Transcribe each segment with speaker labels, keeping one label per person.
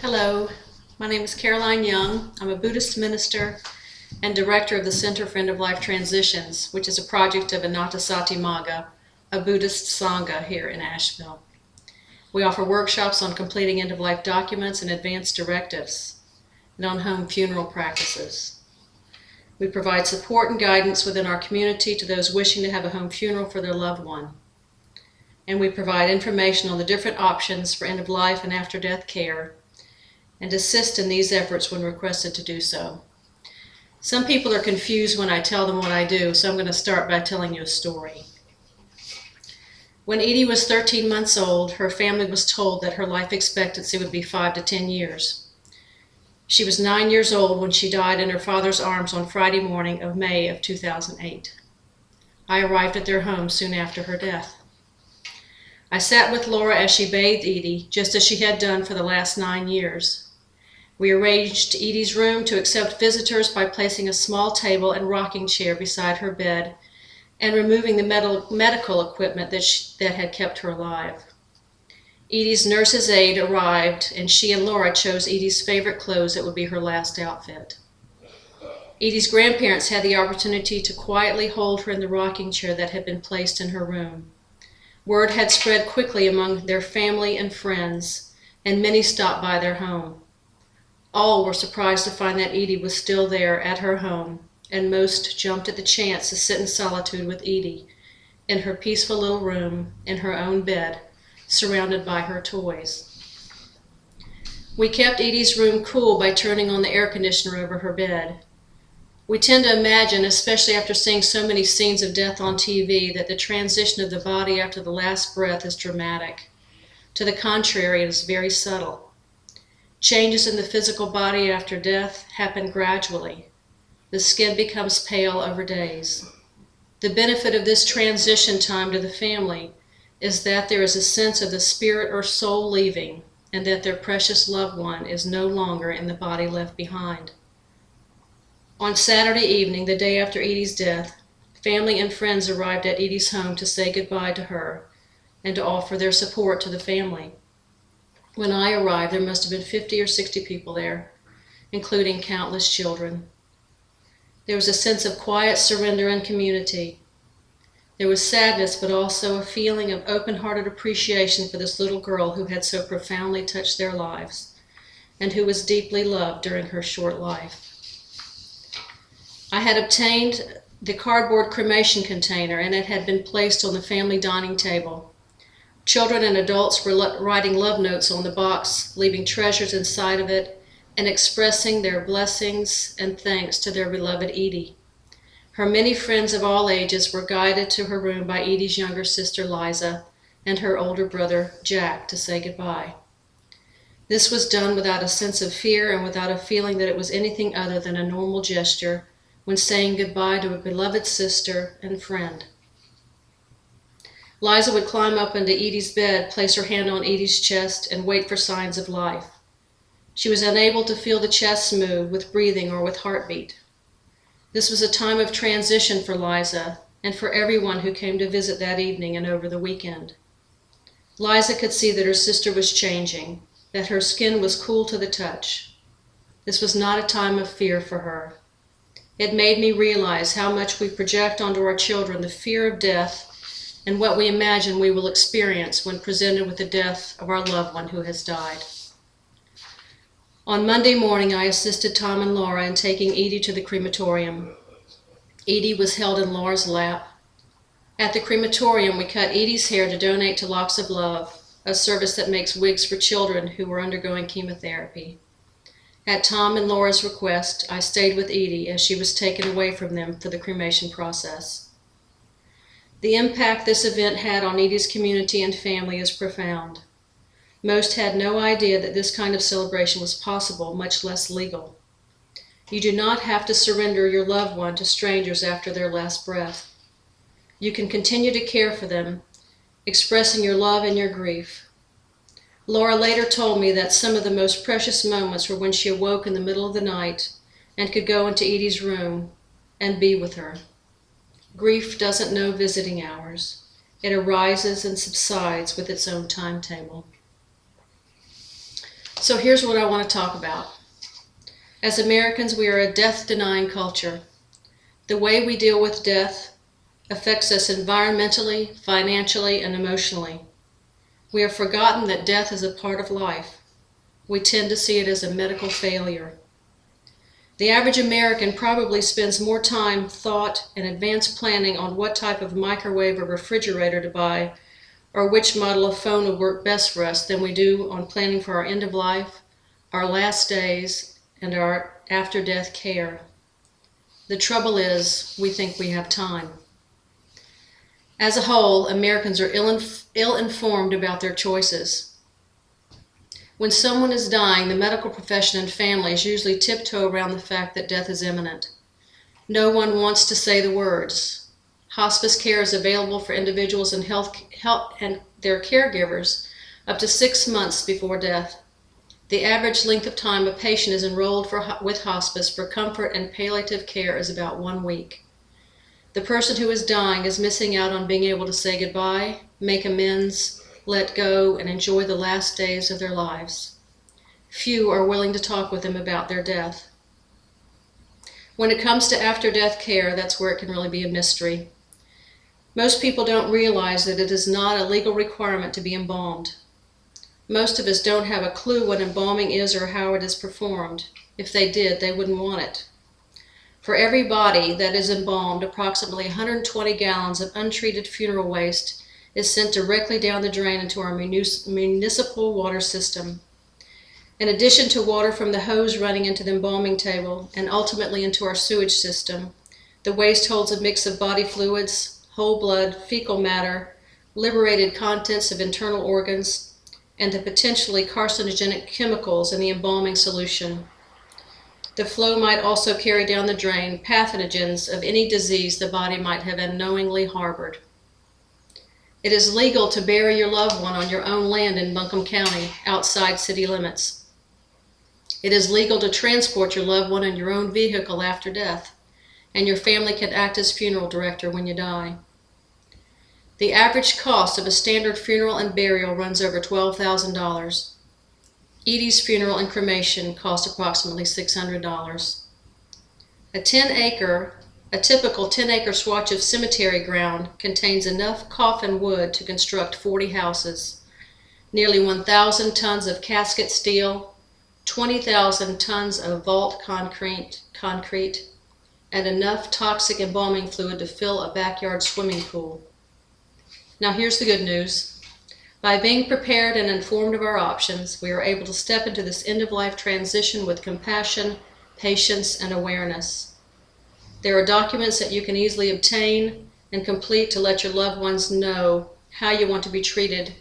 Speaker 1: Hello, my name is Caroline Yongue. I'm a Buddhist minister and director of the Center for End-of-Life Transitions, which is a project of Anatasati Magga, a Buddhist Sangha here in Asheville. We offer workshops on completing end-of-life documents and advance directives, and on home funeral practices. We provide support and guidance within our community to those wishing to have a home funeral for their loved one. And we provide information on the different options for end-of-life and after-death care, and assist in these efforts when requested to do so. Some people are confused when I tell them what I do, so I'm going to start by telling you a story. When Edie was 13 months old, her family was told that her life expectancy would be 5 to 10 years. She was 9 years old when she died in her father's arms on Friday morning of May of 2008. I arrived at their home soon after her death. I sat with Laura as she bathed Edie, just as she had done for the last 9 years. We arranged Edie's room to accept visitors by placing a small table and rocking chair beside her bed and removing the medical equipment that had kept her alive. Edie's nurse's aide arrived, and she and Laura chose Edie's favorite clothes that would be her last outfit. Edie's grandparents had the opportunity to quietly hold her in the rocking chair that had been placed in her room. Word had spread quickly among their family and friends, and many stopped by their home. All were surprised to find that Edie was still there at her home, and most jumped at the chance to sit in solitude with Edie in her peaceful little room, in her own bed, surrounded by her toys. We kept Edie's room cool by turning on the air conditioner over her bed. We tend to imagine, especially after seeing so many scenes of death on TV, that the transition of the body after the last breath is dramatic. To the contrary, it is very subtle. Changes in the physical body after death happen gradually. The skin becomes pale over days. The benefit of this transition time to the family is that there is a sense of the spirit or soul leaving, and that their precious loved one is no longer in the body left behind. On Saturday evening, the day after Edie's death, family and friends arrived at Edie's home to say goodbye to her and to offer their support to the family. When I arrived, there must have been 50 or 60 people there, including countless children. There was a sense of quiet surrender and community. There was sadness, but also a feeling of open-hearted appreciation for this little girl who had so profoundly touched their lives, and who was deeply loved during her short life. I had obtained the cardboard cremation container, and it had been placed on the family dining table. Children and adults were writing love notes on the box, leaving treasures inside of it, and expressing their blessings and thanks to their beloved Edie. Her many friends of all ages were guided to her room by Edie's younger sister Liza and her older brother Jack to say goodbye. This was done without a sense of fear and without a feeling that it was anything other than a normal gesture when saying goodbye to a beloved sister and friend. Liza would climb up into Edie's bed, place her hand on Edie's chest, and wait for signs of life. She was unable to feel the chest move with breathing or with heartbeat. This was a time of transition for Liza and for everyone who came to visit that evening and over the weekend. Liza could see that her sister was changing, that her skin was cool to the touch. This was not a time of fear for her. It made me realize how much we project onto our children the fear of death and what we imagine we will experience when presented with the death of our loved one who has died. On Monday morning, I assisted Tom and Laura in taking Edie to the crematorium. Edie was held in Laura's lap. At the crematorium, we cut Edie's hair to donate to Locks of Love, a service that makes wigs for children who were undergoing chemotherapy. At Tom and Laura's request, I stayed with Edie as she was taken away from them for the cremation process. The impact this event had on Edie's community and family is profound. Most had no idea that this kind of celebration was possible, much less legal. You do not have to surrender your loved one to strangers after their last breath. You can continue to care for them, expressing your love and your grief. Laura later told me that some of the most precious moments were when she awoke in the middle of the night and could go into Edie's room and be with her. Grief doesn't know visiting hours. It arises and subsides with its own timetable. So here's what I want to talk about. As Americans, we are a death-denying culture. The way we deal with death affects us environmentally, financially, and emotionally. We have forgotten that death is a part of life. We tend to see it as a medical failure. The average American probably spends more time, thought, and advanced planning on what type of microwave or refrigerator to buy or which model of phone will work best for us than we do on planning for our end of life, our last days, and our after-death care. The trouble is, we think we have time. As a whole, Americans are ill-informed about their choices. When someone is dying, the medical profession and families usually tiptoe around the fact that death is imminent. No one wants to say the words. Hospice care is available for individuals and health and their caregivers up to 6 months before death. The average length of time a patient is enrolled with hospice for comfort and palliative care is about 1 week. The person who is dying is missing out on being able to say goodbye, make amends, let go, and enjoy the last days of their lives. Few are willing to talk with them about their death. When it comes to after-death care, that's where it can really be a mystery. Most people don't realize that it is not a legal requirement to be embalmed. Most of us don't have a clue what embalming is or how it is performed. If they did, they wouldn't want it. For every body that is embalmed, approximately 120 gallons of untreated funeral waste is sent directly down the drain into our municipal water system. In addition to water from the hose running into the embalming table and ultimately into our sewage system, the waste holds a mix of body fluids, whole blood, fecal matter, liberated contents of internal organs, and the potentially carcinogenic chemicals in the embalming solution. The flow might also carry down the drain pathogens of any disease the body might have unknowingly harbored. It is legal to bury your loved one on your own land in Buncombe County, outside city limits. It is legal to transport your loved one in your own vehicle after death, and your family can act as funeral director when you die. The average cost of a standard funeral and burial runs over $12,000. Edie's funeral and cremation cost approximately $600. A typical 10-acre swatch of cemetery ground contains enough coffin wood to construct 40 houses, nearly 1,000 tons of casket steel, 20,000 tons of vault concrete, and enough toxic embalming fluid to fill a backyard swimming pool. Now here's the good news. By being prepared and informed of our options, we are able to step into this end-of-life transition with compassion, patience, and awareness. There are documents that you can easily obtain and complete to let your loved ones know how you want to be treated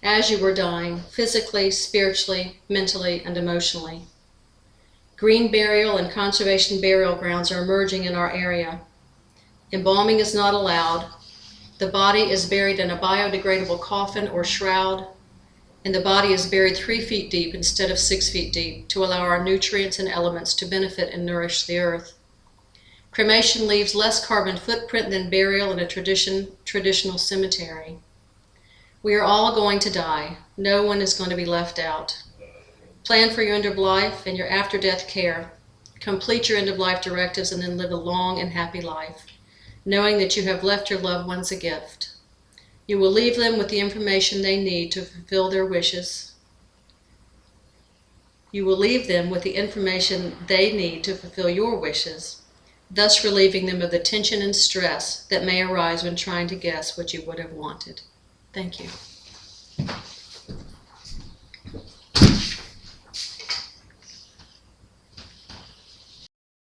Speaker 1: as you were dying, physically, spiritually, mentally, and emotionally. Green burial and conservation burial grounds are emerging in our area. Embalming is not allowed. The body is buried in a biodegradable coffin or shroud, and the body is buried 3 feet deep instead of 6 feet deep to allow our nutrients and elements to benefit and nourish the earth. Cremation leaves less carbon footprint than burial in a traditional cemetery. We are all going to die. No one is going to be left out. Plan for your end of life and your after-death care. Complete your end-of-life directives and then live a long and happy life, knowing that you have left your loved ones a gift. You will leave them with the information they need to fulfill their wishes. You will leave them with the information they need to fulfill your wishes, thus relieving them of the tension and stress that may arise when trying to guess what you would have wanted. Thank you.